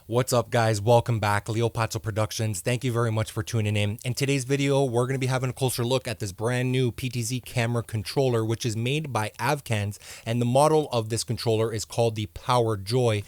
What's up, guys? Welcome back. Leo Pazzo Productions. Thank you very much for tuning in. In today's video, we're going to be having a closer look at this brand new PTZ camera controller, which is made by Avkans, and the model of this controller is called the Power Joy.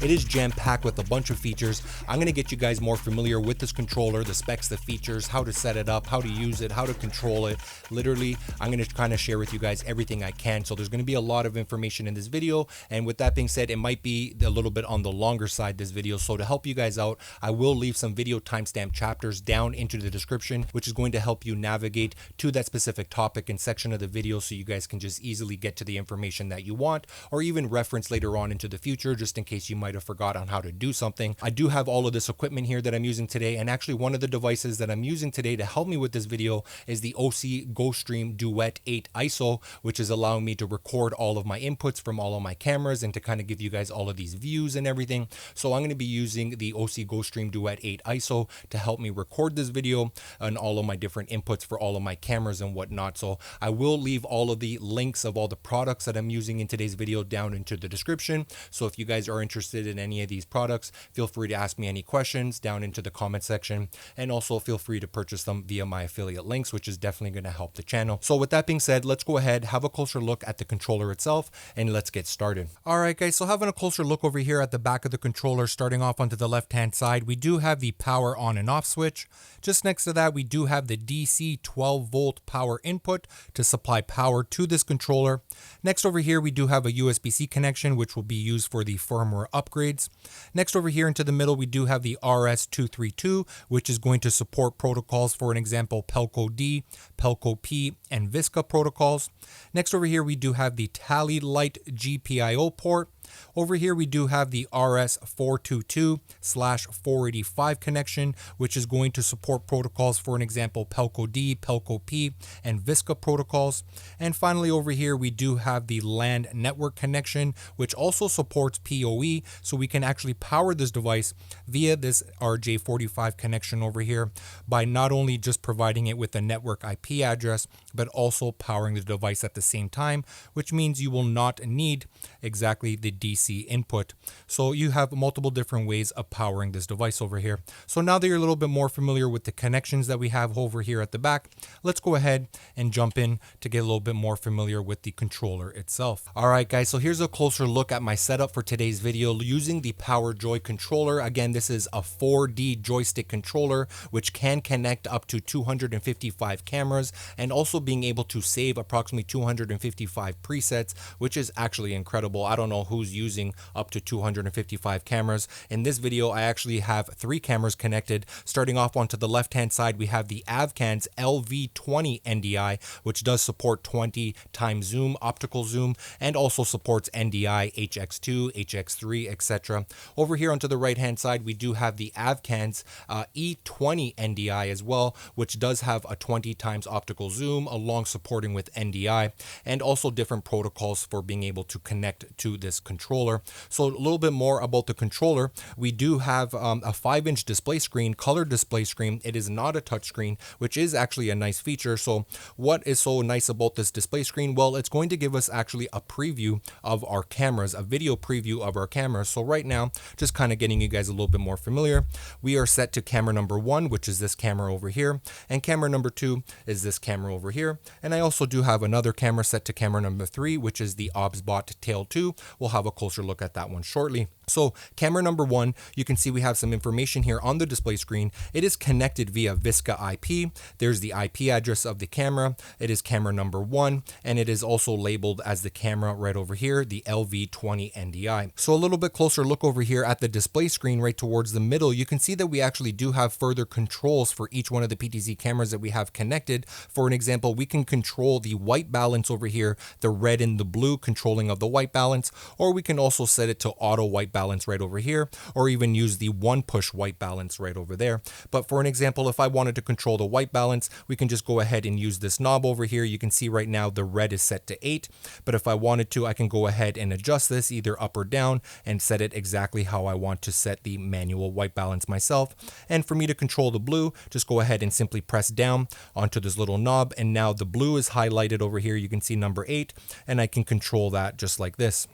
It is jam-packed with a bunch of features. I'm going to get you guys more familiar with this controller, the specs, the features, how to set it up, how to use it, how to control it. Literally, I'm going to kind of share with you guys everything I can. So there's going to be a lot of information in this video. And with that being said, it might be a little bit on the longer side, this video. So to help you guys out, I will leave some video timestamp chapters down into the description, which is going to help you navigate to that specific topic and section of the video so you guys can just easily get to the information that you want, or even reference later on into the future, just in case you might have forgot on how to do something. I do have all of this equipment here that I'm using today, and actually one of the devices that I'm using today to help me with this video is the Osee GoStream Duet 8 ISO, which is allowing me to record all of my inputs from all of my cameras and to kind of give you guys all of these views and everything. So I'm going to be using the Osee GoStream Duet 8 ISO to help me record this video and all of my different inputs for all of my cameras and whatnot. So I will leave all of the links of all the products that I'm using in today's video down into the description. So if you guys are interested in any of these products, feel free to ask me any questions down into the comment section, and also feel free to purchase them via my affiliate links, which is definitely going to help the channel. So with that being said, let's go ahead, have a closer look at the controller itself, and let's get started. All right, guys, so having a closer look over here at the back of the controller, starting off onto the left hand side, we do have the power on and off switch. Just next to that, we do have the DC 12 volt power input to supply power to this controller. Next over here, we do have a USB-C connection, which will be used for the firmware upgrades. Next over here into the middle, we do have the RS-232, which is going to support protocols, for an example, Pelco D, Pelco P, and Visca protocols. Next over here, we do have the Tally Light GPIO port. Over here, we do have the RS-422/485 connection, which is going to support protocols, for an example, Pelco D, Pelco P, and Visca protocols. And finally, over here, we do have the LAN network connection, which also supports PoE, so we can actually power this device via this RJ45 connection over here by not only just providing it with a network IP address, but also powering the device at the same time, which means you will not need exactly the DC input. So you have multiple different ways of powering this device over here. So now that you're a little bit more familiar with the connections that we have over here at the back, let's go ahead and jump in to get a little bit more familiar with the controller itself. All right, guys, so here's a closer look at my setup for today's video using the Power Joy controller. Again, this is a 4D joystick controller, which can connect up to 255 cameras and also being able to save approximately 255 presets, which is actually incredible. I don't know who's using up to 255 cameras. In this video, I actually have 3 cameras connected. Starting off onto the left hand side, we have the Avkans LV20 NDI, which does support 20 times zoom, optical zoom, and also supports NDI, HX2, HX3, etc. Over here onto the right hand side, we do have the Avkans E20 NDI as well, which does have a 20 times optical zoom along supporting with NDI, and also different protocols for being able to connect to this controller. So a little bit more about the controller. We do have a 5-inch display screen, color display screen. It is not a touch screen, which is actually a nice feature. So what is so nice about this display screen? Well, it's going to give us actually a preview of our cameras, a video preview of our cameras. So right now, just kind of getting you guys a little bit more familiar, we are set to camera number 1, which is this camera over here, and camera number 2 is this camera over here. And I also do have another camera set to camera number 3, which is the OBSBOT Tail 2. We'll have a closer look at that one shortly. So camera number 1, you can see we have some information here on the display screen. It is connected via Visca IP. There's the IP address of the camera. It is camera number 1, and it is also labeled as the camera right over here, the LV20 NDI. So a little bit closer look over here at the display screen right towards the middle, you can see that we actually do have further controls for each one of the PTZ cameras that we have connected. For an example, we can control the white balance over here, the red and the blue controlling of the white balance, or or we can also set it to auto white balance right over here, or even use the one push white balance right over there. But for an example, if I wanted to control the white balance, we can just go ahead and use this knob over here. You can see right now the red is set to 8, but if I wanted to, I can go ahead and adjust this either up or down and set it exactly how I want to set the manual white balance myself. And for me to control the blue, just go ahead and simply press down onto this little knob, and now the blue is highlighted over here. You can see number 8, and I can control that just like this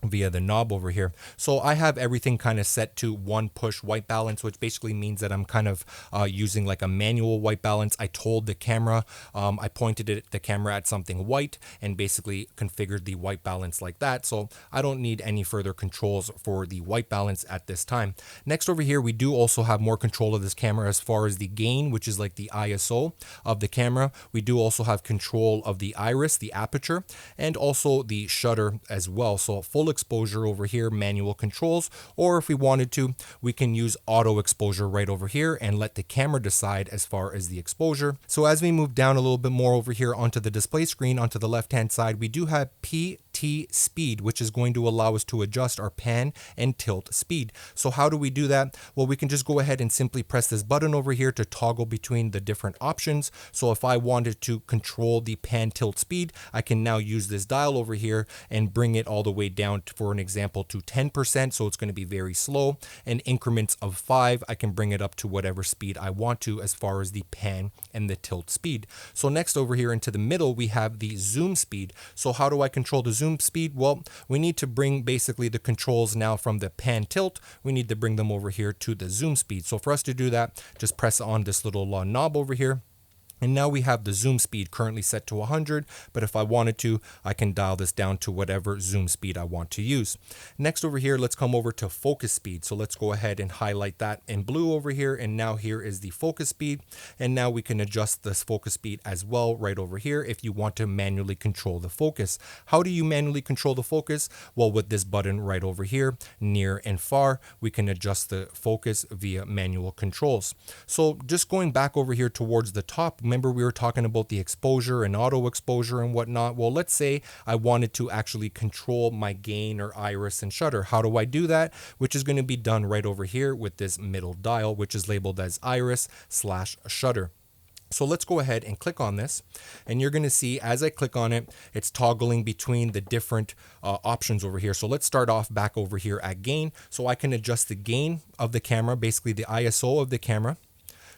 via the knob over here. So I have everything kind of set to one push white balance, which basically means that I'm kind of using like a manual white balance. I told the camera, I pointed the camera at something white and basically configured the white balance like that. So I don't need any further controls for the white balance at this time. Next over here, we do also have more control of this camera as far as the gain, which is like the ISO of the camera. We do also have control of the iris, the aperture, and also the shutter as well. So full exposure over here, manual controls, or if we wanted to, we can use auto exposure right over here and let the camera decide as far as the exposure. So as we move down a little bit more over here onto the display screen, onto the left hand side, we do have PT speed, which is going to allow us to adjust our pan and tilt speed. So how do we do that? Well, we can just go ahead and simply press this button over here to toggle between the different options. So if I wanted to control the pan tilt speed, I can now use this dial over here and bring it all the way down to, for an example, to 10%. So it's going to be very slow. And increments of 5, I can bring it up to whatever speed I want to as far as the pan and the tilt speed. So next over here into the middle, we have the zoom speed. So how do I control the zoom speed? Well, we need to bring basically the controls now from the pan tilt. We need to bring them over here to the zoom speed. So for us to do that, just press on this little knob over here. And now we have the zoom speed currently set to 100, but if I wanted to, I can dial this down to whatever zoom speed I want to use. Next over here, let's come over to focus speed. So let's go ahead and highlight that in blue over here. And now here is the focus speed. And now we can adjust this focus speed as well right over here if you want to manually control the focus. How do you manually control the focus? Well, with this button right over here, near and far, we can adjust the focus via manual controls. So just going back over here towards the top, remember we were talking about the exposure and auto exposure and whatnot. Well, let's say I wanted to actually control my gain or iris and shutter. How do I do that? Which is going to be done right over here with this middle dial, which is labeled as iris/shutter. So let's go ahead and click on this, and you're going to see as I click on it, it's toggling between the different options over here. So let's start off back over here at gain. So I can adjust the gain of the camera, basically the ISO of the camera,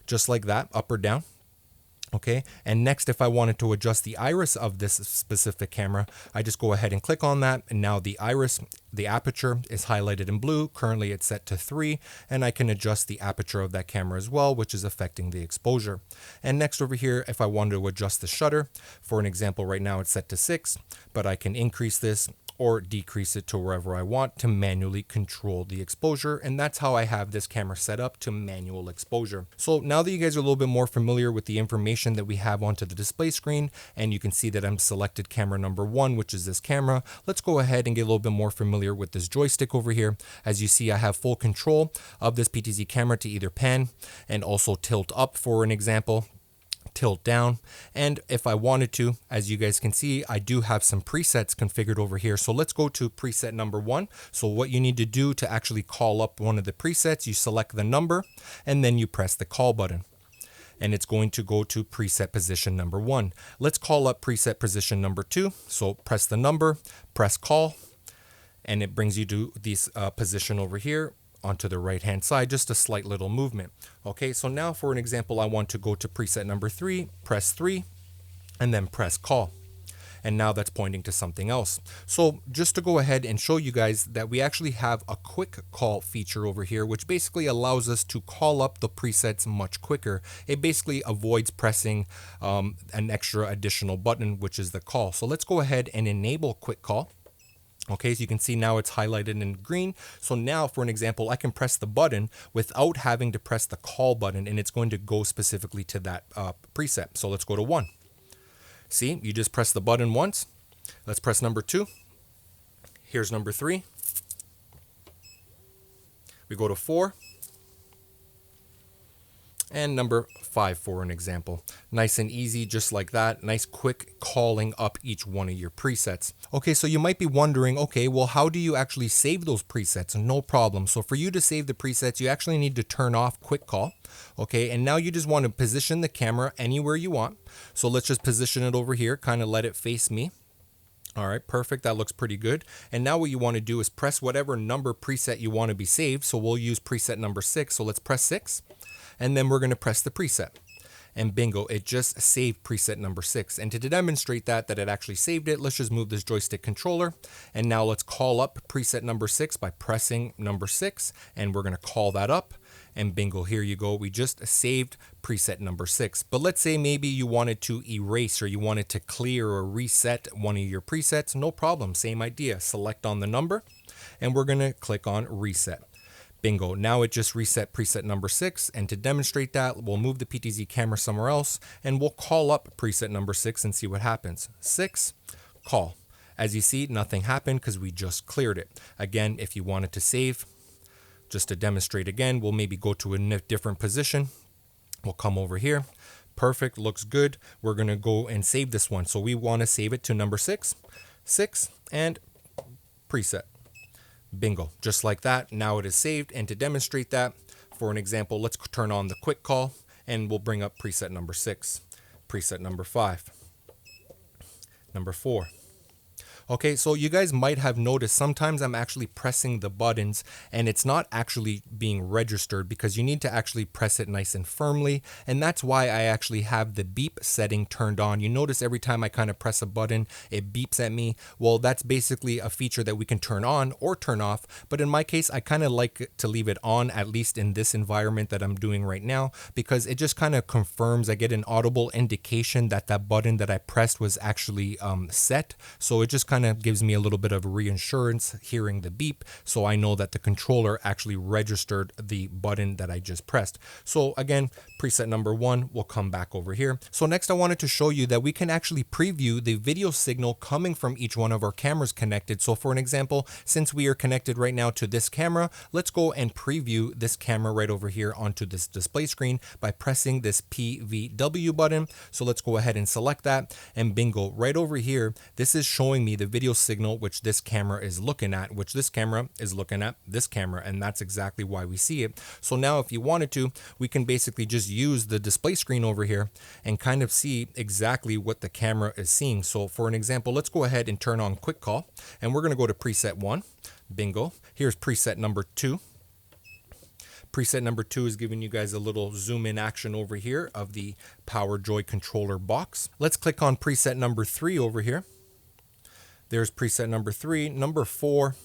just like that, up or down. Okay, and next, if I wanted to adjust the iris of this specific camera, I just go ahead and click on that, and now the iris, the aperture is highlighted in blue. Currently it's set to 3, and I can adjust the aperture of that camera as well, which is affecting the exposure. And next over here, if I wanted to adjust the shutter, for an example, right now it's set to 6, but I can increase this or decrease it to wherever I want to manually control the exposure. And that's how I have this camera set up to manual exposure. So now that you guys are a little bit more familiar with the information that we have onto the display screen, and you can see that I'm selected camera number 1, which is this camera, let's go ahead and get a little bit more familiar with this joystick over here. As you see, I have full control of this PTZ camera to either pan and also tilt up, for an example, tilt down. And if I wanted to, as you guys can see, I do have some presets configured over here. So let's go to preset number 1. So what you need to do to actually call up one of the presets, you select the number and then you press the call button. And it's going to go to preset position number 1. Let's call up preset position number 2. So press the number, press call, and it brings you to this position over here onto the right hand side, just a slight little movement. Okay, so now for an example, I want to go to preset number 3, press 3, and then press call. And now that's pointing to something else. So just to go ahead and show you guys that we actually have a quick call feature over here, which basically allows us to call up the presets much quicker. It basically avoids pressing an extra additional button, which is the call. So let's go ahead and enable quick call. Okay, so you can see now it's highlighted in green. So now, for an example, I can press the button without having to press the call button, and it's going to go specifically to that preset. So let's go to 1. See, you just press the button once. Let's press number 2. Here's number 3. We go to 4. and number 5 for an example. Nice and easy, just like that. Nice quick calling up each one of your presets. Okay, so you might be wondering, okay, well, how do you actually save those presets? No problem. So for you to save the presets, you actually need to turn off quick call. Okay, and now you just want to position the camera anywhere you want. So let's just position it over here, kind of let it face me. All right, perfect. That looks pretty good. And now what you want to do is press whatever number preset you want to be saved. So we'll use preset number 6. So let's press 6. And then we're going to press the preset. And bingo, it just saved preset number 6. And to demonstrate that it actually saved it, let's just move this joystick controller. And now let's call up preset number 6 by pressing number 6. And we're going to call that up. And bingo, here you go. We just saved preset number 6. But let's say maybe you wanted to erase or you wanted to clear or reset one of your presets. No problem. Same idea. Select on the number and we're going to click on reset. Bingo. Now it just reset preset number 6. And to demonstrate that, we'll move the PTZ camera somewhere else and we'll call up preset number 6 and see what happens. 6, call. As you see, nothing happened because we just cleared it. Again, if you wanted to save, just to demonstrate again, we'll maybe go to a different position. We'll come over here. Perfect, looks good. We're going to go and save this one. So we want to save it to number 6, 6, and preset. Bingo, just like that. Now it is saved. And to demonstrate that, for an example, let's turn on the quick call and we'll bring up preset number 6, preset number 5, number 4. Okay, so you guys might have noticed sometimes I'm actually pressing the buttons and it's not actually being registered because you need to actually press it nice and firmly. And that's why I actually have the beep setting turned on. You notice every time I kind of press a button, it beeps at me. Well, that's basically a feature that we can turn on or turn off. But in my case, I kind of like to leave it on, at least in this environment that I'm doing right now, because it just kind of confirms, I get an audible indication that that button that I pressed was actually set. So it just kind of gives me a little bit of reassurance hearing the beep, so I know that the controller actually registered the button that I just pressed. So again, preset number 1 will come back over here. So next I wanted to show you that we can actually preview the video signal coming from each one of our cameras connected. So for an example, since we are connected right now to this camera, let's go and preview this camera right over here onto this display screen by pressing this PVW button. So let's go ahead and select that, and bingo, right over here, this is showing me the video signal which this camera is looking at, which this camera is looking at this camera, and that's exactly why we see it. So now if you wanted to, we can basically just use the display screen over here and kind of see exactly what the camera is seeing. So for an example, let's go ahead and turn on quick call, and we're going to go to preset 1. Bingo. Here's preset number 2. Preset number 2 is giving you guys a little zoom in action over here of the Power Joy controller box. Let's click on preset number 3 over here. There's preset number 3, number 4,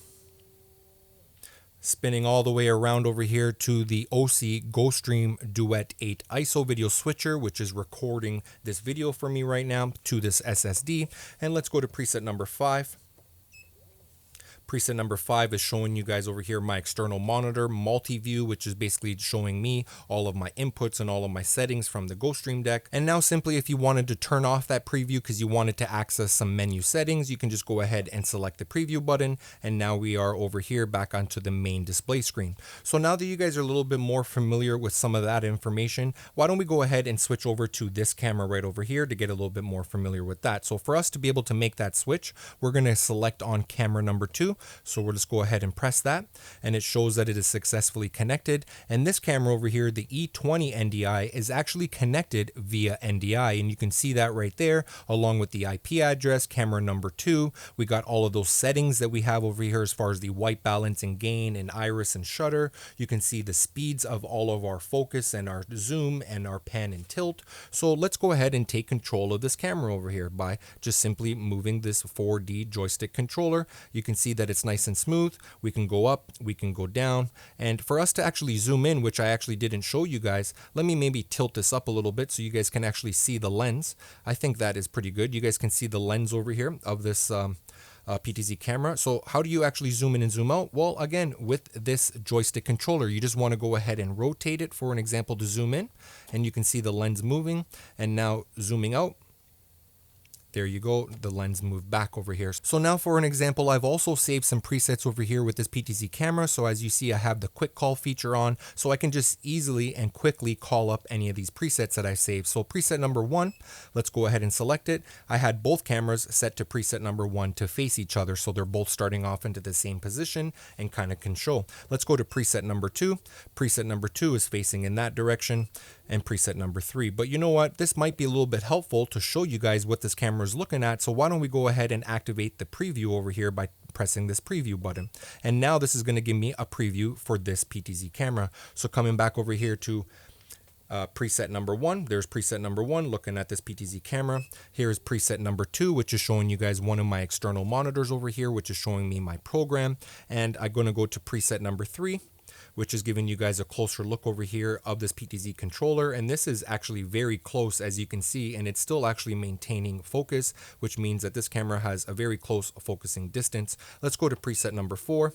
spinning all the way around over here to the Osee GoStream Duet 8 ISO video switcher, which is recording this video for me right now to this SSD. And let's go to preset number 5. Preset number 5 is showing you guys over here my external monitor multi-view, which is basically showing me all of my inputs and all of my settings from the GoStream deck. And now simply if you wanted to turn off that preview because you wanted to access some menu settings, you can just go ahead and select the preview button. And now we are over here back onto the main display screen. So now that you guys are a little bit more familiar with some of that information, why don't we go ahead and switch over to this camera right over here to get a little bit more familiar with that. So for us to be able to make that switch, we're going to select on camera number 2. So we'll just go ahead and press that, and it shows that it is successfully connected. And this camera over here, the E20 NDI, is actually connected via NDI, and you can see that right there along with the IP address, camera number 2. We got all of those settings that we have over here as far as the white balance and gain and iris and shutter. You can see the speeds of all of our focus and our zoom and our pan and tilt. So let's go ahead and take control of this camera over here by just simply moving this 4D joystick controller. You can see that it's nice and smooth. We can go up, we can go down, and for us to actually zoom in, which I actually didn't show you guys, let me maybe tilt this up a little bit so you guys can actually see the lens. I think that is pretty good. You guys can see the lens over here of this PTZ camera. So how do you actually zoom in and zoom out? Well, again, with this joystick controller, you just want to go ahead and rotate it, for an example, to zoom in, and you can see the lens moving, and now zooming out. There you go, the lens moved back over here. So now for an example, I've also saved some presets over here with this PTZ camera. So as you see, I have the quick call feature on, so I can just easily and quickly call up any of these presets that I saved. So preset number 1, let's go ahead and select it. I had both cameras set to preset number 1 to face each other, so they're both starting off into the same position and kind of control. Let's go to preset number 2. Preset number 2 is facing in that direction, and preset number 3. But you know what? This might be a little bit helpful to show you guys what this camera is looking at. So why don't we go ahead and activate the preview over here by pressing this preview button. And now this is going to give me a preview for this PTZ camera. So coming back over here to preset number 1, there's preset number 1 looking at this PTZ camera. Here's preset number 2, which is showing you guys one of my external monitors over here, which is showing me my program. And I'm going to go to preset number 3, which is giving you guys a closer look over here of this PTZ controller. And this is actually very close, as you can see, and it's still actually maintaining focus, which means that this camera has a very close focusing distance. Let's go to preset number 4.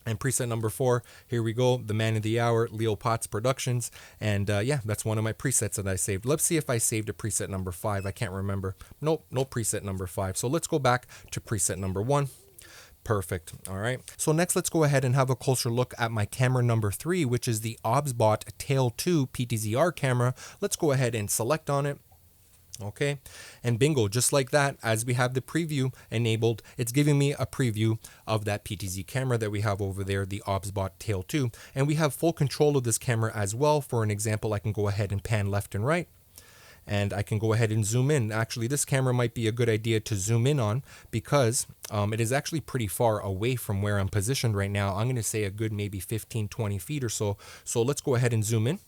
And preset number 4, here we go, the man of the hour, Leo Potts Productions. And yeah, that's one of my presets that I saved. Let's see if I saved a preset number 5. I can't remember. Nope, no preset number 5. So let's go back to preset number 1. Perfect. All right. So next, let's go ahead and have a closer look at my camera number 3, which is the OBSBOT Tail 2 PTZR camera. Let's go ahead and select on it. Okay, and bingo, just like that, as we have the preview enabled, it's giving me a preview of that PTZ camera that we have over there, the OBSBOT Tail 2. And we have full control of this camera as well. For an example, I can go ahead and pan left and right, and I can go ahead and zoom in. Actually, this camera might be a good idea to zoom in on because it is actually pretty far away from where I'm positioned right now. I'm going to say a good maybe 15-20 feet or so. So let's go ahead and zoom in.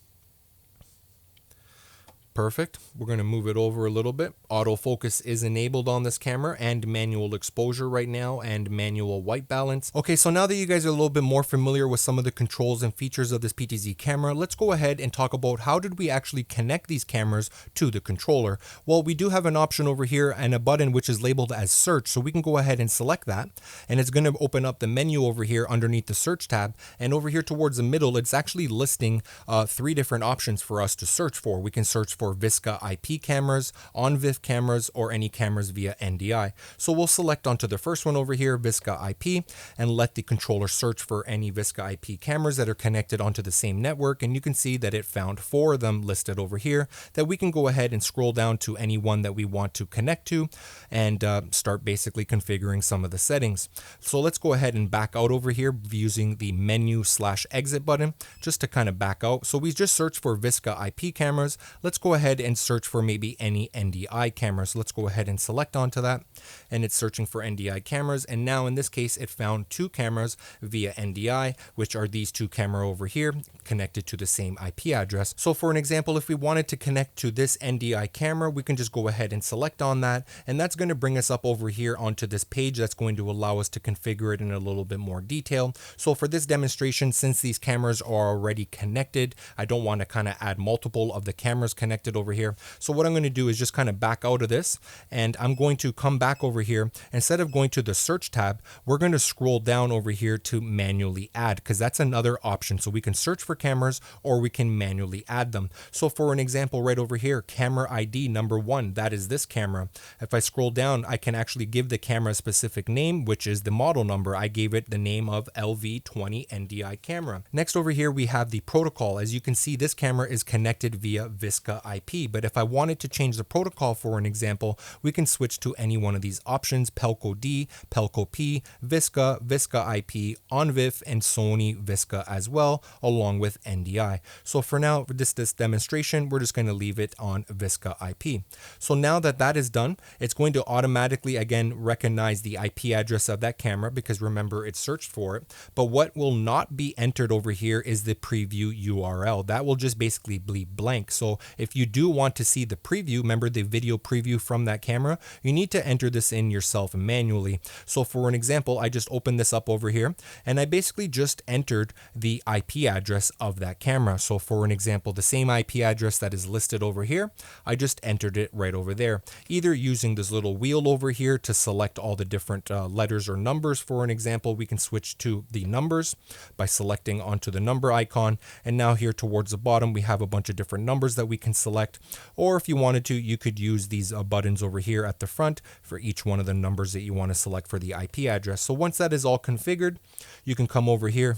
Perfect. We're going to move it over a little bit. Autofocus is enabled on this camera, and manual exposure right now, and manual white balance. Okay, so now that you guys are a little bit more familiar with some of the controls and features of this PTZ camera, let's go ahead and talk about how did we actually connect these cameras to the controller. Well, we do have an option over here and a button which is labeled as search, so we can go ahead and select that, and it's going to open up the menu over here underneath the search tab. And over here towards the middle, it's actually listing 3 different options for us to search for. We can search for VSCA IP cameras, on-VIF cameras, or any cameras via NDI. So we'll select onto the first one over here, VSCA IP, and let the controller search for any VSCA IP cameras that are connected onto the same network. And you can see that it found 4 of them listed over here that we can go ahead and scroll down to any one that we want to connect to and start basically configuring some of the settings. So let's go ahead and back out over here using the menu/exit button just to kind of back out. So we just searched for VSCA IP cameras. Let's go ahead and search for maybe any NDI cameras. Let's go ahead and select onto that, and it's searching for NDI cameras. And now in this case, it found 2 cameras via NDI, which are these 2 cameras over here connected to the same IP address. So for an example, if we wanted to connect to this NDI camera, we can just go ahead and select on that, and that's going to bring us up over here onto this page that's going to allow us to configure it in a little bit more detail. So for this demonstration, since these cameras are already connected, I don't want to kind of add multiple of the cameras connected over here. So what I'm going to do is just kind of back out of this, and I'm going to come back over here. Instead of going to the search tab, we're going to scroll down over here to manually add, because that's another option. So we can search for cameras or we can manually add them. So for an example right over here, camera ID number 1, that is this camera. If I scroll down, I can actually give the camera a specific name, which is the model number. I gave it the name of LV20 NDI camera. Next over here, we have the protocol. As you can see, this camera is connected via VSCA IP, but if I wanted to change the protocol for an example, we can switch to any one of these options: Pelco D, Pelco P, VSCA, VSCA IP, on-VIF, and Sony VSCA as well, along with NDI. So for now, for this demonstration, we're just going to leave it on VSCA IP. So now that that is done, it's going to automatically again recognize the IP address of that camera, because remember, it searched for it. But what will not be entered over here is the preview URL. That will just basically be blank. So if you do want to see the preview, remember the video preview from that camera, you need to enter this in yourself manually. So for an example, I just opened this up over here, and I basically just entered the IP address of that camera. So for an example, the same IP address that is listed over here, I just entered it right over there, either using this little wheel over here to select all the different letters or numbers. For an example, we can switch to the numbers by selecting onto the number icon, and now here towards the bottom we have a bunch of different numbers that we can select select, or if you wanted to, you could use these buttons over here at the front for each one of the numbers that you want to select for the IP address. So once that is all configured, you can come over here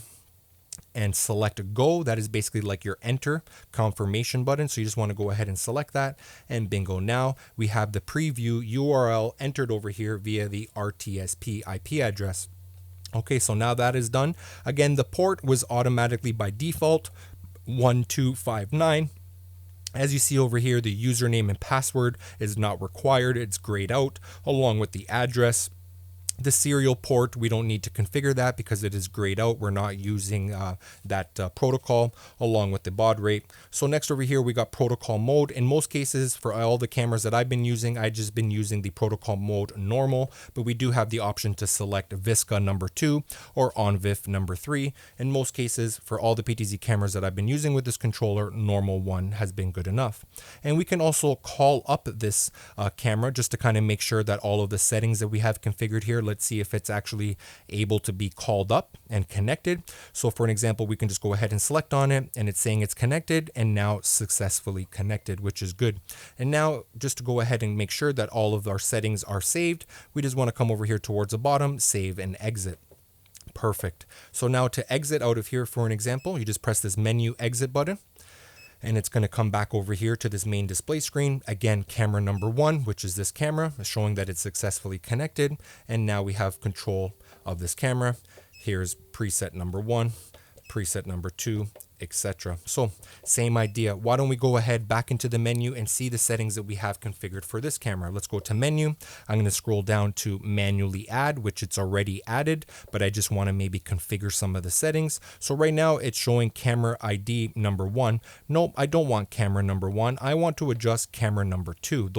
and select go. That is basically like your enter confirmation button. So you just want to go ahead and select that, and bingo. Now we have the preview URL entered over here via the RTSP IP address. Okay, so now that is done. Again, the port was automatically by default 1259. As you see over here, the username and password is not required. It's grayed out along with the address. The serial port, we don't need to configure that because it is grayed out. We're not using that protocol, along with the baud rate. So next over here, we got protocol mode. In most cases, for all the cameras that I've been using, I've just been using the protocol mode normal, but we do have the option to select VISCA number 2 or ONVIF number 3. In most cases, for all the PTZ cameras that I've been using with this controller, normal 1 has been good enough. And we can also call up this camera just to kind of make sure that all of the settings that we have configured here, let's see if it's actually able to be called up and connected. So for an example, we can just go ahead and select on it, and it's saying it's connected and now successfully connected, which is good. And now just to go ahead and make sure that all of our settings are saved, we just want to come over here towards the bottom, save and exit. Perfect. So now to exit out of here, for an example, you just press this menu exit button, and it's going to come back over here to this main display screen. Again, camera number 1, which is this camera, showing that it's successfully connected. And now we have control of this camera. Here's preset number 1, preset number 2, etc. So same idea. Why don't we go ahead back into the menu and see the settings that we have configured for this camera. Let's go to menu. I'm going to scroll down to manually add, which it's already added, but I just want to maybe configure some of the settings. So right now it's showing camera ID number 1. Nope, I don't want camera number 1. I want to adjust camera number 2.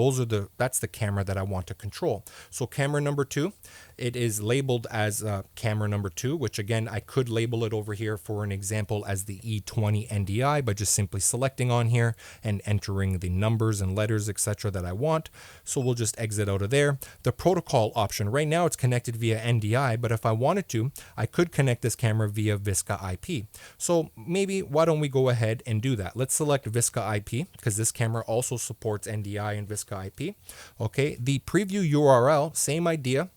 That's the camera that I want to control. So camera number 2, it is labeled as camera number 2, which again, I could label it over here for an example as the E20 NDI by just simply selecting on here and entering the numbers and letters, etc. that I want. So we'll just exit out of there. The protocol option, right now it's connected via NDI, but if I wanted to, I could connect this camera via VISCA IP. So maybe why don't we go ahead and do that? Let's select VISCA IP because this camera also supports NDI and VISCA IP. Okay, the preview URL, same idea.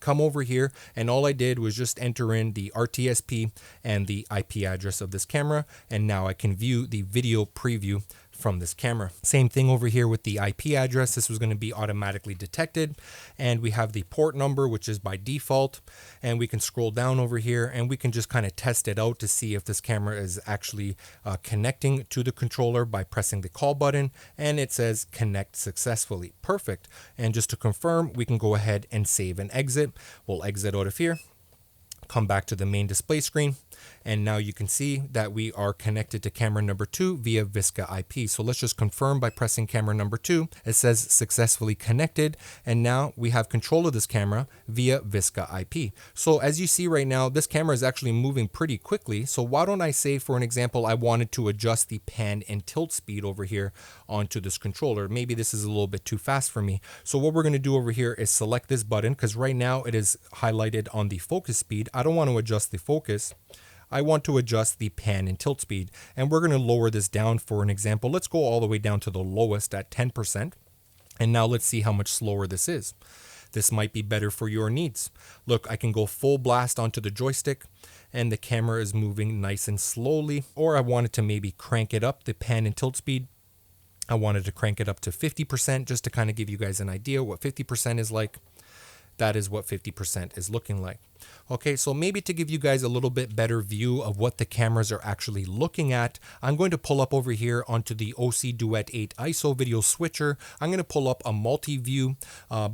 Come over here, and all I did was just enter in the RTSP and the IP address of this camera, and now I can view the video preview from this camera. Same thing over here with the IP address. This was going to be automatically detected, and we have the port number, which is by default, and we can scroll down over here and we can just kind of test it out to see if this camera is actually connecting to the controller by pressing the call button, and it says connect successfully. Perfect. And just to confirm, we can go ahead and save and exit. We'll exit out of here, come back to the main display screen, and now you can see that we are connected to camera number 2 via VISCA IP. So let's just confirm by pressing camera number 2. It says successfully connected, and now we have control of this camera via VISCA IP. So as you see right now, this camera is actually moving pretty quickly. So why don't I say, for an example, I wanted to adjust the pan and tilt speed over here onto this controller. Maybe this is a little bit too fast for me. So what we're going to do over here is select this button, because right now it is highlighted on the focus speed. I don't want to adjust the focus. I want to adjust the pan and tilt speed, and we're going to lower this down. For an example, let's go all the way down to the lowest at 10%. And now let's see how much slower this is. This might be better for your needs. Look, I can go full blast onto the joystick and the camera is moving nice and slowly. Or I wanted to maybe crank it up, the pan and tilt speed. I wanted to crank it up to 50% just to kind of give you guys an idea what 50% is like. That is what 50% is looking like. Okay, so maybe to give you guys a little bit better view of what the cameras are actually looking at, I'm going to pull up over here onto the Osee Duet 8 ISO video switcher. I'm going to pull up a multi-view,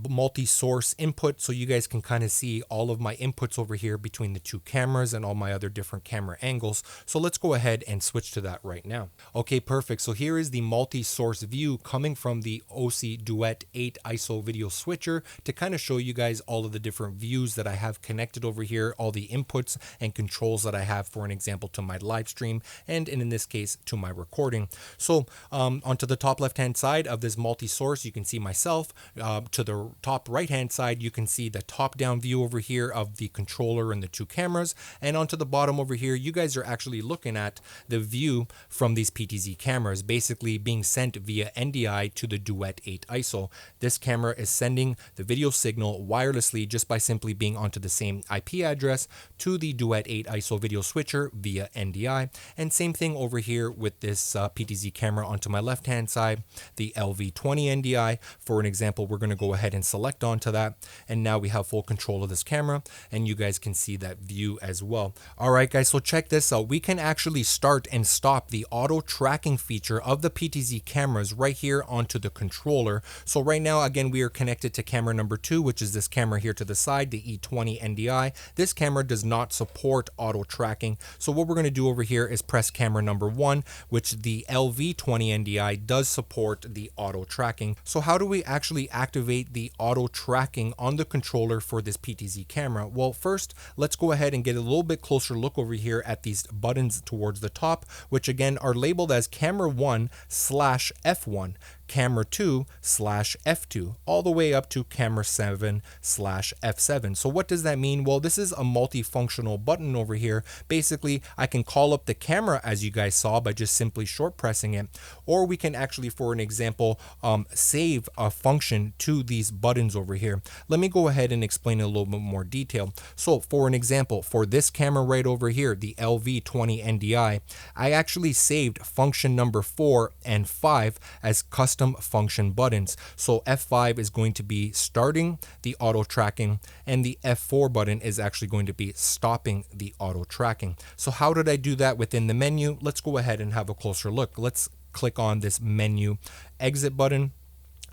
multi-source input so you guys can kind of see all of my inputs over here between the two cameras and all my other different camera angles. So let's go ahead and switch to that right now. Okay, perfect. So here is the multi-source view coming from the Osee Duet 8 ISO video switcher to kind of show you guys all of the different views that I have connected listed over here all the inputs and controls that I have, for an example, to my live stream, and in this case to my recording. So onto the top left hand side of this multi-source, you can see myself. To the top right hand side, you can see the top down view over here of the controller and the two cameras, and onto the bottom over here, you guys are actually looking at the view from these PTZ cameras, basically being sent via NDI to the Duet 8 ISO. This camera is sending the video signal wirelessly just by simply being onto the same IP address to the Duet 8 ISO video switcher via NDI. And same thing over here with this PTZ camera onto my left hand side, the LV20 NDI. For an example, we're going to go ahead and select onto that, and now we have full control of this camera, and you guys can see that view as well. All right guys, so check this out. We can actually start and stop the auto tracking feature of the PTZ cameras right here onto the controller. So right now, again, we are connected to camera number 2, which is this camera here to the side, the E20 NDI. This camera does not support auto tracking. So what we're going to do over here is press camera number 1, which the LV20 NDI does support the auto tracking. So how do we actually activate the auto tracking on the controller for this PTZ camera? Well, first, let's go ahead and get a little bit closer look over here at these buttons towards the top, which again are labeled as camera 1/F1, camera 2/F2, all the way up to camera 7/F7. So what does that mean? Well, this is a multifunctional button over here. Basically, I can call up the camera, as you guys saw, by just simply short pressing it, or we can actually, for an example, save a function to these buttons over here. Let me go ahead and explain in a little bit more detail. So for an example, for this camera right over here, the LV20 NDI, I actually saved function number 4 and 5 as custom function buttons. So F5 is going to be starting the auto tracking, and the F4 button is actually going to be stopping the auto tracking. So how did I do that within the menu? Let's go ahead and have a closer look. Let's click on this menu exit button,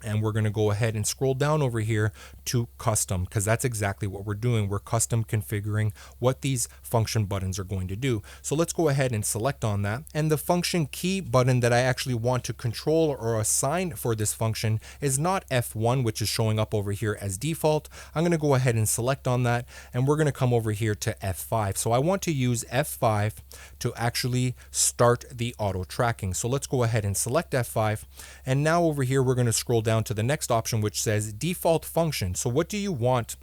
and we're going to go ahead and scroll down over here to custom, because that's exactly what we're doing. We're custom configuring what these function buttons are going to do. So let's go ahead and select on that. And the function key button that I actually want to control or assign for this function is not F1, which is showing up over here as default. I'm going to go ahead and select on that, and we're going to come over here to F5. So I want to use F5 to actually start the auto tracking. So let's go ahead and select F5. And now over here, we're going to scroll down to the next option, which says default function. So what do you want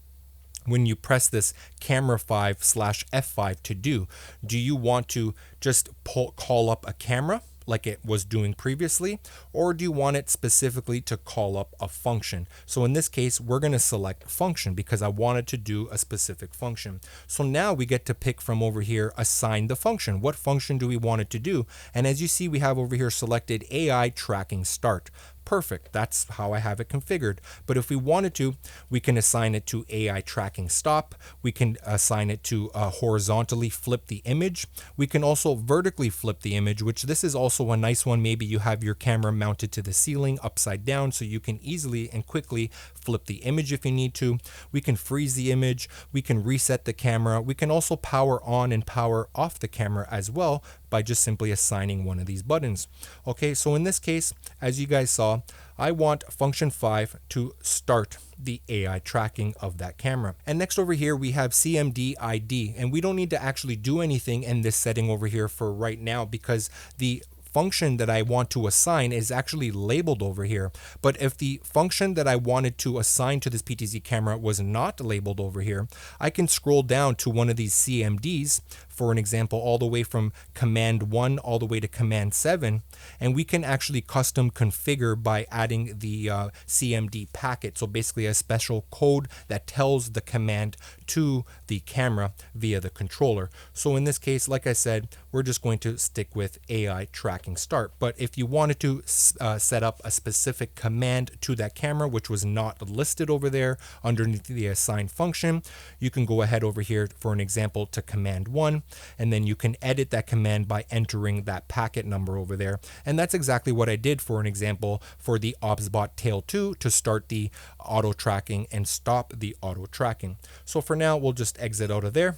when you press this camera 5/F5 to do? Do you want to just call up a camera like it was doing previously, or do you want it specifically to call up a function? So in this case, we're going to select function because I wanted to do a specific function. So now we get to pick from over here, assign the function. What function do we want it to do? And as you see, we have over here selected AI tracking start. Perfect. That's how I have it configured. But if we wanted to, we can assign it to AI tracking stop. We can assign it to horizontally flip the image. We can also vertically flip the image, which this is also a nice one. Maybe you have your camera mounted to the ceiling upside down, so you can easily and quickly flip the image if you need to. We can freeze the image. We can reset the camera. We can also power on and power off the camera as well by just simply assigning one of these buttons. Okay, so in this case, as you guys saw, I want function 5 to start the AI tracking of that camera. And next over here, we have CMD ID, and we don't need to actually do anything in this setting over here for right now because the function that I want to assign is actually labeled over here. But if the function that I wanted to assign to this PTZ camera was not labeled over here, I can scroll down to one of these CMDs, for an example, all the way from command 1 all the way to command 7, and we can actually custom configure by adding the CMD packet. So basically a special code that tells the command to the camera via the controller. So in this case, like I said, we're just going to stick with AI tracking start. But if you wanted to set up a specific command to that camera, which was not listed over there underneath the assigned function, you can go ahead over here, for an example, to command 1, and then you can edit that command by entering that packet number over there. And that's exactly what I did, for an example, for the OBSBOT tail 2 to start the auto tracking and stop the auto tracking. So for now, we'll just exit out of there.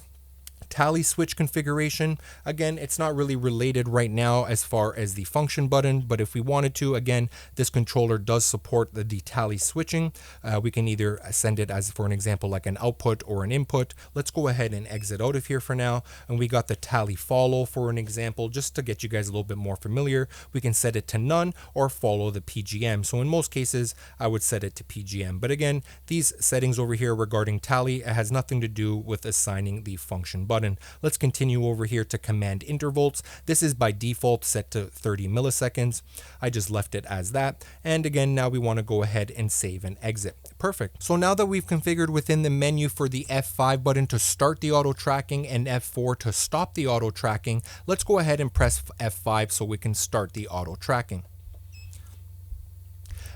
tally switch configuration. Again, it's not really related right now as far as the function button, but if we wanted to, again, this controller does support the tally switching. We can either send it as, for an example, like an output or an input. Let's go ahead and exit out of here for now. And we got the tally follow for an example, just to get you guys a little bit more familiar. We can set it to none or follow the PGM. So in most cases, I would set it to PGM. But again, these settings over here regarding tally, it has nothing to do with assigning the function button. Let's continue over here to command intervals. This is by default set to 30 milliseconds. I just left it as that. And again, now we want to go ahead and save and exit. Perfect. So now that we've configured within the menu for the F5 button to start the auto tracking and F4 to stop the auto tracking, let's go ahead and press F5 so we can start the auto tracking.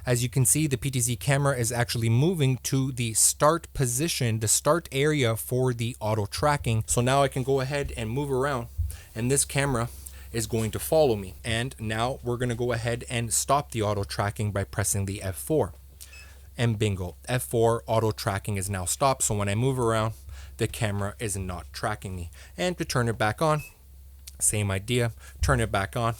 As you can see, the PTZ camera is actually moving to the start position, the start area for the auto tracking. So now I can go ahead and move around, and this camera is going to follow me. And now we're going to go ahead and stop the auto tracking by pressing the F4. And bingo, F4 auto tracking is now stopped. So when I move around, the camera is not tracking me. And to turn it back on, same idea, turn it back on,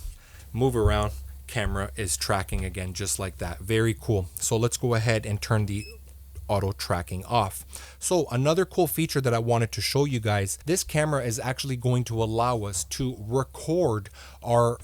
move around, camera is tracking again, just like that. Very cool. So let's go ahead and turn the auto tracking off. So another cool feature that I wanted to show you guys, this camera is actually going to allow us to record our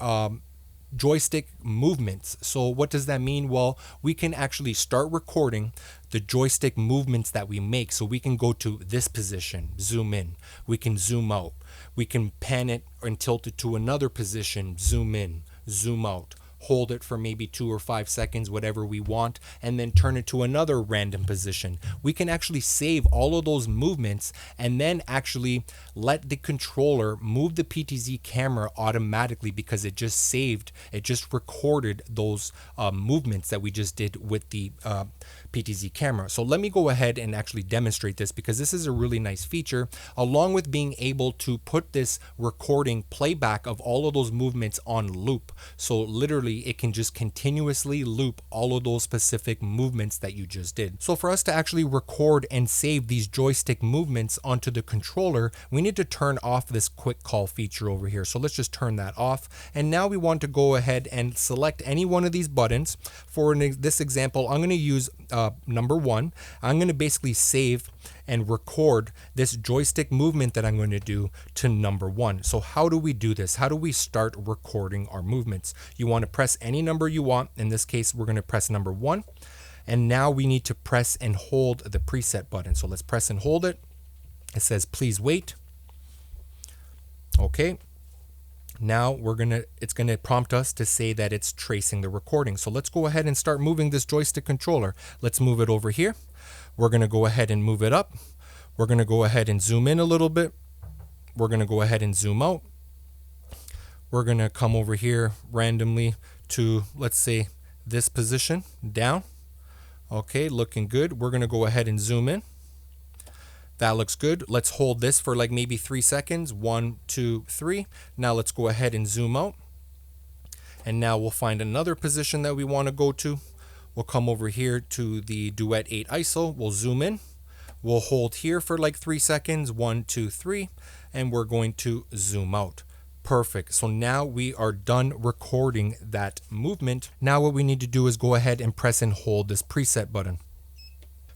joystick movements. So what does that mean? Well, we can actually start recording the joystick movements that we make. So we can go to this position, zoom in, we can zoom out, we can pan it and tilt it to another position, zoom in, zoom out, hold it for maybe 2 or 5 seconds, whatever we want, and then turn it to another random position. We can actually save all of those movements and then actually let the controller move the PTZ camera automatically, because it just saved, it just recorded those movements that we just did with the PTZ camera. So let me go ahead and actually demonstrate this, because this is a really nice feature, along with being able to put this recording playback of all of those movements on loop. So literally it can just continuously loop all of those specific movements that you just did. So for us to actually record and save these joystick movements onto the controller, we need to turn off this quick call feature over here. So let's just turn that off. And now we want to go ahead and select any one of these buttons. For this example, I'm going to use number 1. I'm going to basically save and record this joystick movement that I'm going to do to number 1. So how do we do this? How do we start recording our movements? You want to press any number you want. In this case, we're going to press number 1. And now we need to press and hold the preset button. So let's press and hold it. It says, please wait. Okay. Now it's gonna prompt us to say that it's tracing the recording. So let's go ahead and start moving this joystick controller. Let's move it over here. We're gonna go ahead and move it up. We're gonna go ahead and zoom in a little bit. We're gonna go ahead and zoom out. We're gonna come over here randomly to, let's say, this position, down. Okay, looking good. We're gonna go ahead and zoom in. That looks good. Let's hold this for like maybe 3 seconds. 1, 2, 3. Now let's go ahead and zoom out. And now we'll find another position that we want to go to. We'll come over here to the Duet 8 ISO. We'll zoom in. We'll hold here for like 3 seconds. 1, 2, 3. And we're going to zoom out. Perfect. So now we are done recording that movement. Now what we need to do is go ahead and press and hold this preset button.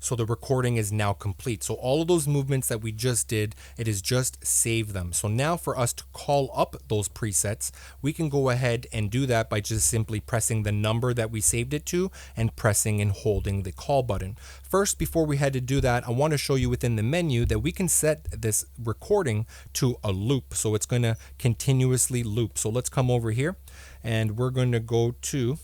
So the recording is now complete. So all of those movements that we just did, it is just save them. So now for us to call up those presets, we can go ahead and do that by just simply pressing the number that we saved it to and pressing and holding the call button. First, before we had to do that, I want to show you within the menu that we can set this recording to a loop. So it's going to continuously loop. So let's come over here and we're going to go to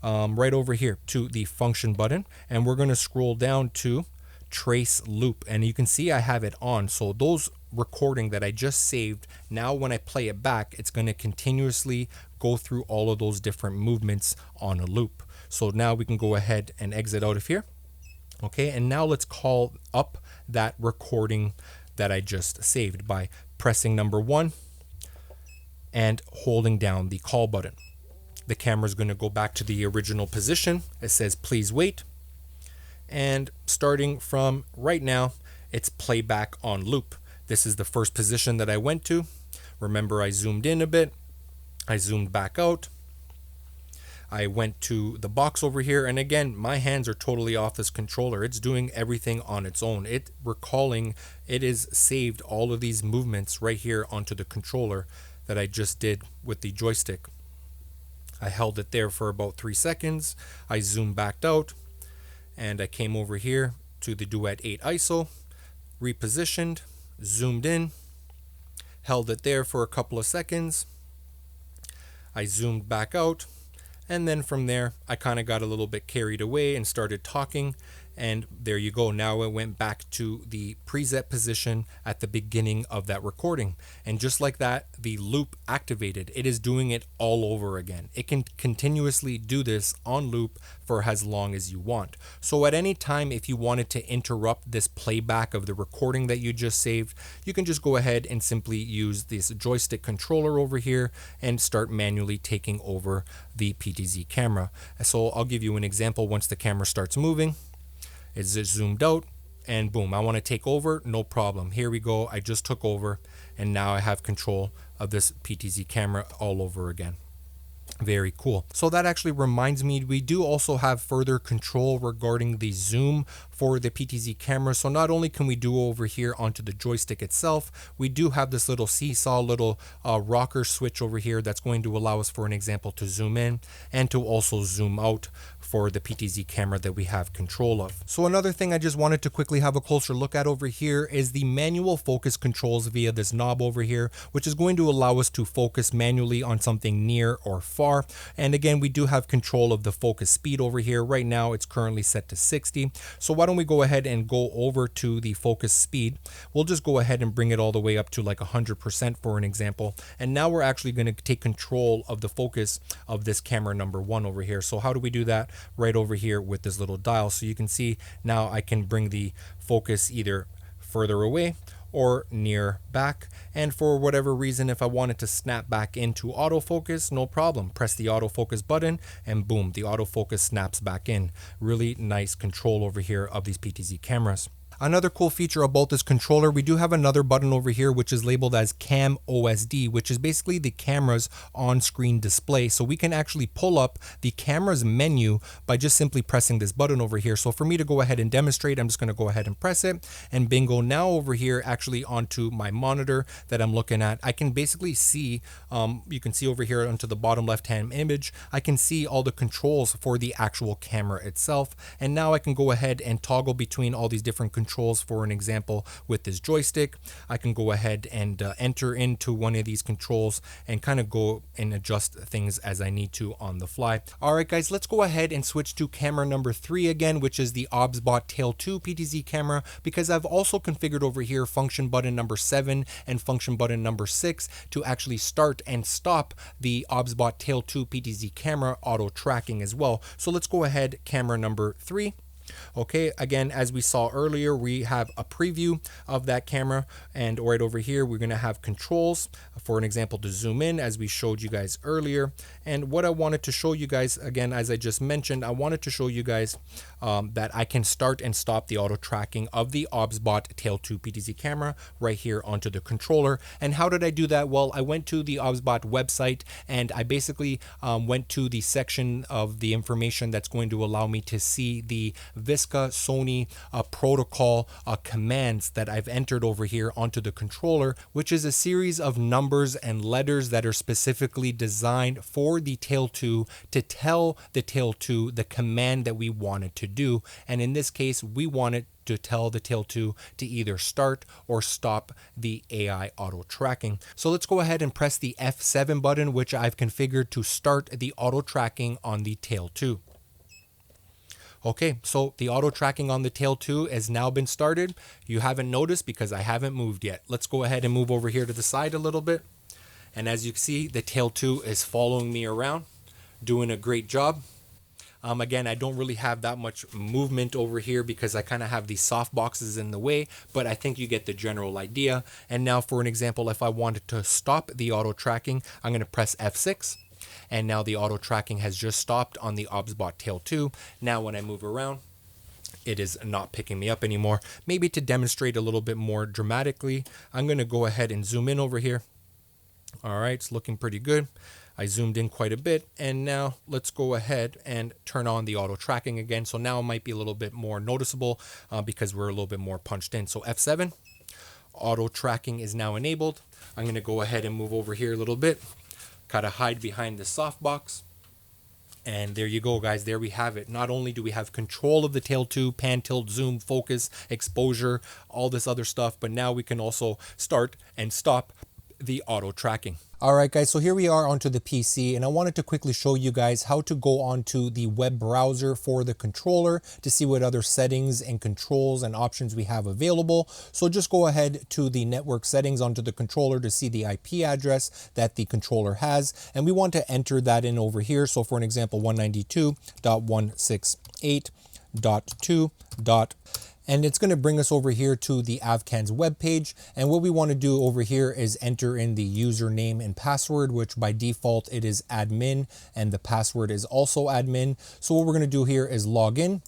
right over here to the function button, and we're going to scroll down to trace loop, and you can see I have it on. So those recording that I just saved, now when I play it back, it's going to continuously go through all of those different movements on a loop. So now we can go ahead and exit out of here. Okay, and now let's call up that recording that I just saved by pressing number 1 and holding down the call button. The camera is going to go back to the original position. It says, please wait. And starting from right now, it's playback on loop. This is the first position that I went to. Remember, I zoomed in a bit. I zoomed back out. I went to the box over here, and again, my hands are totally off this controller. It's doing everything on its own. It is saved all of these movements right here onto the controller that I just did with the joystick. I held it there for about 3 seconds. I zoomed back out, and I came over here to the Duet 8 ISO, repositioned, zoomed in, held it there for a couple of seconds. I zoomed back out. And then from there, I kind of got a little bit carried away and started talking. And there you go. Now it went back to the preset position at the beginning of that recording. And just like that, the loop activated. It is doing it all over again. It can continuously do this on loop for as long as you want. So at any time, if you wanted to interrupt this playback of the recording that you just saved, you can just go ahead and simply use this joystick controller over here and start manually taking over the PTZ camera. So I'll give you an example. Once the camera starts moving, it's just zoomed out, and boom, I want to take over, no problem. Here we go, I just took over, and now I have control of this PTZ camera all over again. Very cool. So that actually reminds me, we do also have further control regarding the zoom for the PTZ camera. So not only can we do over here onto the joystick itself, we do have this little seesaw, little rocker switch over here that's going to allow us, for an example, to zoom in and to also zoom out for the PTZ camera that we have control of. So another thing I just wanted to quickly have a closer look at over here is the manual focus controls via this knob over here, which is going to allow us to focus manually on something near or far. And again, we do have control of the focus speed over here. Right now, it's currently set to 60. So why don't we go ahead and go over to the focus speed? We'll just go ahead and bring it all the way up to like 100% for an example. And now we're actually going to take control of the focus of this camera number 1 over here. So how do we do that? Right over here with this little dial. So you can see now I can bring the focus either further away or near back. And for whatever reason, if I wanted to snap back into autofocus, no problem. Press the autofocus button and boom, the autofocus snaps back in. Really nice control over here of these PTZ cameras. Another cool feature about this controller, we do have another button over here which is labeled as Cam OSD, which is basically the camera's on-screen display. So we can actually pull up the camera's menu by just simply pressing this button over here. So for me to go ahead and demonstrate, I'm just going to go ahead and press it, and bingo, now over here actually onto my monitor that I'm looking at, I can basically see, you can see over here onto the bottom left-hand image, I can see all the controls for the actual camera itself. And now I can go ahead and toggle between all these different controls. For an example, with this joystick, I can go ahead and enter into one of these controls and kind of go and adjust things as I need to on the fly. All right, guys, let's go ahead and switch to camera number 3 again, which is the OBSBOT Tail 2 PTZ camera, because I've also configured over here function button number 7 and function button number 6 to actually start and stop the OBSBOT Tail 2 PTZ camera auto tracking as well. So let's go ahead, camera number 3. Okay, again, as we saw earlier, we have a preview of that camera, and right over here we're going to have controls, for an example, to zoom in as we showed you guys earlier. And what I wanted to show you guys, again, as I just mentioned, I wanted to show you guys that I can start and stop the auto tracking of the OBSBOT Tail 2 PTZ camera right here onto the controller. And how did I do that? Well, I went to the OBSBOT website and I basically went to the section of the information that's going to allow me to see the Visca Sony protocol commands that I've entered over here onto the controller, which is a series of numbers and letters that are specifically designed for the Tail 2 to tell the Tail 2 the command that we want it to do. And in this case, we want it to tell the Tail 2 to either start or stop the AI auto tracking. So let's go ahead and press the F7 button, which I've configured to start the auto tracking on the Tail 2. Okay, so the auto tracking on the Tail 2 has now been started. You haven't noticed because I haven't moved yet. Let's go ahead and move over here to the side a little bit. And as you can see, the Tail 2 is following me around, doing a great job. Again, I don't really have that much movement over here because I kind of have these soft boxes in the way, but I think you get the general idea. And now for an example, if I wanted to stop the auto tracking, I'm going to press F6. And now the auto tracking has just stopped on the OBSBOT Tail 2. Now when I move around, it is not picking me up anymore. Maybe to demonstrate a little bit more dramatically, I'm going to go ahead and zoom in over here. All right, it's looking pretty good. I zoomed in quite a bit, and now let's go ahead and turn on the auto tracking again. So now it might be a little bit more noticeable because we're a little bit more punched in. So F7, auto tracking is now enabled. I'm going to go ahead and move over here a little bit, kind of hide behind the softbox. And there you go, guys. There we have it. Not only do we have control of the tail 2, pan, tilt, zoom, focus, exposure, all this other stuff, but now we can also start and stop the auto tracking. All right, guys, so here we are onto the PC, and I wanted to quickly show you guys how to go onto the web browser for the controller to see what other settings and controls and options we have available. So just go ahead to the network settings onto the controller to see the IP address that the controller has, and we want to enter that in over here. So for an example, 192.168.2. And it's going to bring us over here to the Avkans webpage. And what we want to do over here is enter in the username and password, which by default it is admin, and the password is also admin. So what we're going to do here is log in.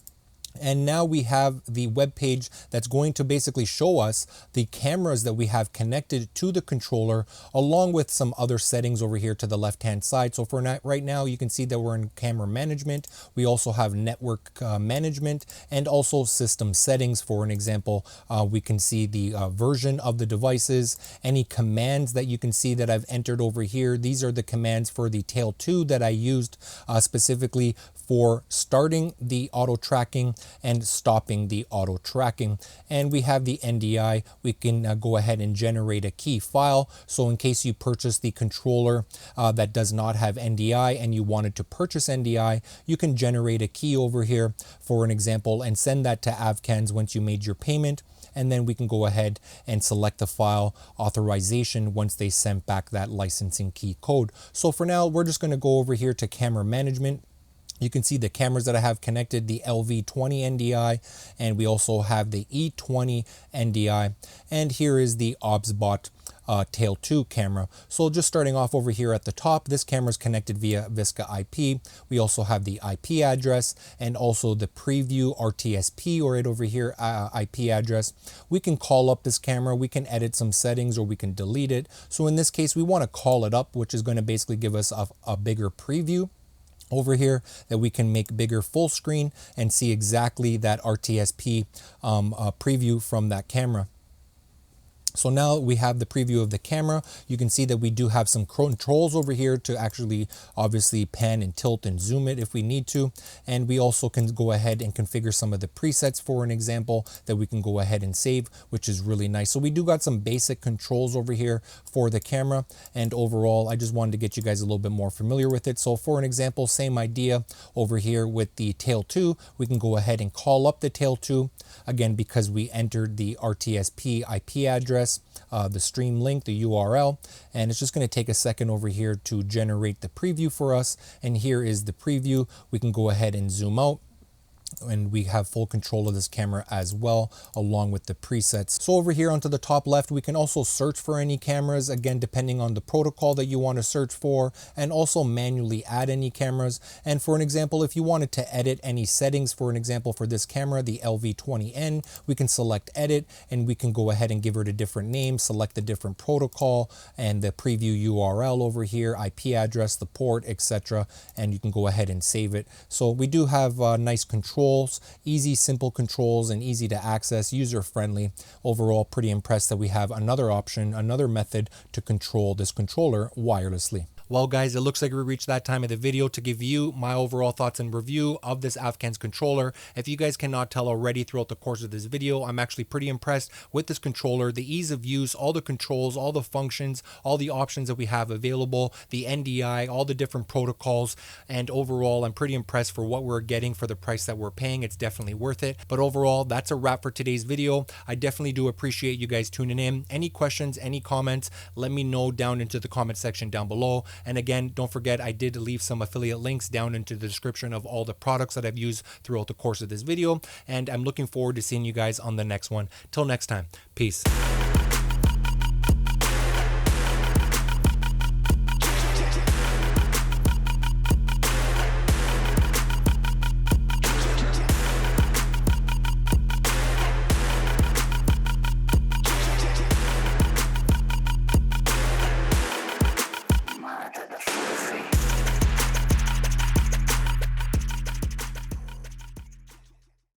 And now we have the web page that's going to basically show us the cameras that we have connected to the controller, along with some other settings over here to the left-hand side. So for right now, you can see that we're in camera management. We also have network management and also system settings. For an example, we can see the version of the devices, any commands that you can see that I've entered over here. These are the commands for the tail 2 that I used specifically for starting the auto tracking and stopping the auto tracking. And we have the NDI. We can go ahead and generate a key file. So in case you purchase the controller that does not have NDI and you wanted to purchase NDI, you can generate a key over here for an example and send that to Avkans once you made your payment. And then we can go ahead and select the file authorization once they sent back that licensing key code. So for now, we're just going to go over here to camera management. You can see the cameras that I have connected, the LV20 NDI, and we also have the E20 NDI. And here is the OBSBOT tail 2 camera. So just starting off over here at the top, this camera is connected via Visca IP. We also have the IP address and also the preview RTSP, or right over here, IP address. We can call up this camera, we can edit some settings, or we can delete it. So in this case, we want to call it up, which is going to basically give us a bigger preview over here that we can make bigger full screen and see exactly that RTSP preview from that camera. So now we have the preview of the camera. You can see that we do have some controls over here to actually obviously pan and tilt and zoom it if we need to. And we also can go ahead and configure some of the presets for an example that we can go ahead and save, which is really nice. So we do got some basic controls over here for the camera. And overall, I just wanted to get you guys a little bit more familiar with it. So for an example, same idea over here with the tail 2, we can go ahead and call up the tail 2 again, because we entered the RTSP IP address, the stream link, the URL, and it's just going to take a second over here to generate the preview for us. And here is the preview. We can go ahead and zoom out, and we have full control of this camera as well, along with the presets. So over here onto the top left, we can also search for any cameras, again, depending on the protocol that you want to search for, and also manually add any cameras. And for an example, if you wanted to edit any settings, for an example, for this camera, the LV20N, we can select edit, and we can go ahead and give it a different name, select the different protocol and the preview URL over here, IP address, the port, etc. And you can go ahead and save it. So we do have nice controls, easy, simple controls, and easy to access, user-friendly. Overall, pretty impressed that we have another option, another method to control this controller wirelessly. Well, guys, it looks like we reached that time of the video to give you my overall thoughts and review of this Avkans controller. If you guys cannot tell already throughout the course of this video, I'm actually pretty impressed with this controller, the ease of use, all the controls, all the functions, all the options that we have available, the NDI, all the different protocols, and overall, I'm pretty impressed for what we're getting for the price that we're paying. It's definitely worth it. But overall, that's a wrap for today's video. I definitely do appreciate you guys tuning in. Any questions, any comments, let me know down into the comment section down below. And again, don't forget, I did leave some affiliate links down into the description of all the products that I've used throughout the course of this video. And I'm looking forward to seeing you guys on the next one. Till next time, peace.